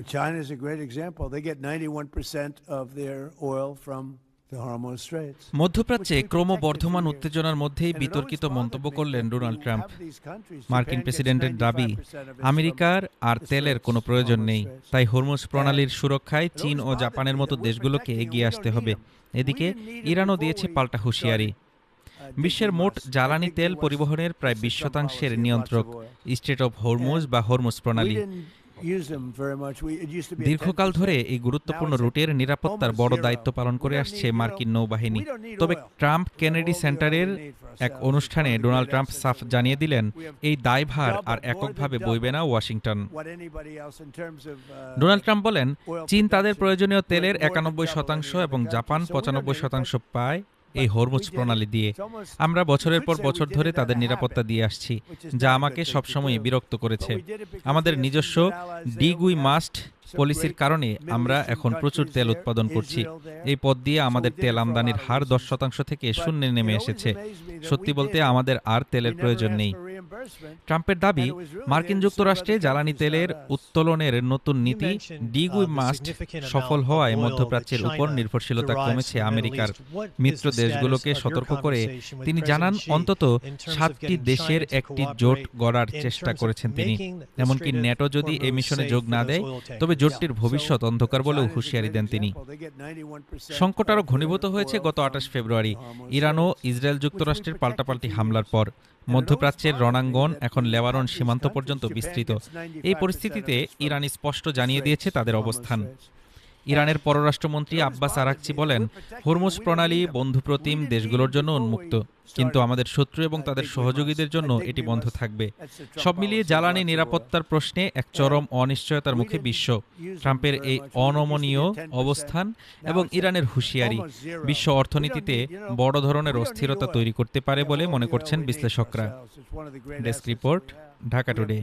China is a great example. They get 91% of their oil from the Hormuz Straits. মধ্যপ্রাচ্যে ক্রমবর্ধমান উত্তেজনার মধ্যেই বিতর্কিত মন্তব্য করলেন ডোনাল্ড ট্রাম্প। মার্কিন প্রেসিডেন্টের দাবি, আমেরিকার আর তেলের কোনো প্রয়োজন নেই, তাই হরমুজ প্রণালীর সুরক্ষায় চীন ও জাপানের মতো দেশগুলোকে এগিয়ে আসতে হবে। এদিকে ইরানও দিয়েছে পাল্টা হুঁশিয়ারি। বিশ্বের মোট জ্বালানি তেল পরিবহনের প্রায় 20% নিয়ন্ত্রক স্ট্রেট অব হরমুজ বা হরমুজ প্রণালী। দীর্ঘকাল ধরে এই গুরুত্বপূর্ণ রুটের নিরাপত্তার বড় দায়িত্ব পালন করে আসছে মার্কিন নৌবাহিনী। তবে ট্রাম্প কেনেডি সেন্টারের এক অনুষ্ঠানে ডোনাল্ড ট্রাম্প সাফ জানিয়ে দিলেন, এই দায়ভার আর এককভাবে বইবে না ওয়াশিংটন। ডোনাল্ড ট্রাম্প বলেন, চীন তাদের প্রয়োজনীয় তেলের 91% এবং জাপান 95% পায় এই হরমুজ প্রণালী দিয়ে। আমরা বছরের পর বছর ধরে তাদের নিরাপত্তা দিয়ে আসছি, যা আমাকে সবসময় বিরক্ত করেছে। আমাদের নিজস্ব ডিগ উই মাস্ট পলিসির কারণে আমরা এখন প্রচুর তেল উৎপাদন করছি। এই পথ দিয়ে আমাদের তেল আমদানির হার 10% থেকে শূন্যে নেমে এসেছে। সত্যি বলতে আমাদের আর তেলের প্রয়োজন নেই। ট্রাম্পের দাবি, মার্কিন যুক্তরাষ্ট্রে জ্বালানি তেলের উত্তোলনের নতুন নীতি ডিগ উই মাস্ট সফল হওয়ায় মধ্যপ্রাচ্যের উপর নির্ভরশীলতা কমেছে আমেরিকার। মিত্র দেশগুলোকে সতর্ক করে তিনি জানান, অন্তত 7টি দেশের একটি জোট গড়ার চেষ্টা করেছেন তিনি। এমনকি ন্যাটো যদি এই মিশনে যোগ না দেয়, তবে জোটটির ভবিষ্যৎ অন্ধকার বলেও হুঁশিয়ারি দেন তিনি। সংকট আরও ঘনীভূত হয়েছে গত 28 ফেব্রুয়ারি ইরান ও ইসরায়েল যুক্তরাষ্ট্রের পাল্টাপাল্টি হামলার পর। মধ্যপ্রাচ্যের রণাঙ্গন এখন লেবানন সীমান্ত পর্যন্ত বিস্তৃত। এই পরিস্থিতিতে ইরান স্পষ্ট জানিয়ে দিয়েছে তাদের অবস্থান। ইরানের পররাষ্ট্রমন্ত্রী আব্বাস আরাকচি বলেন, হরমুজ প্রণালী বন্ধুপ্রতিম দেশগুলোর জন্য উন্মুক্ত, কিন্তু আমাদের শত্রু এবং তাদের সহযোগীদের জন্য এটি বন্ধ থাকবে। সব মিলিয়ে জ্বালানি নিরাপত্তার প্রশ্নে এক চরম অনিশ্চয়তার মুখে বিশ্ব। ট্রাম্পের এই অনমনীয় অবস্থান এবং ইরানের হুঁশিয়ারি বিশ্ব অর্থনীতিতে বড় ধরনের অস্থিরতা তৈরি করতে পারে বলে মনে করছেন বিশ্লেষকরা। Desk report, Dhaka today.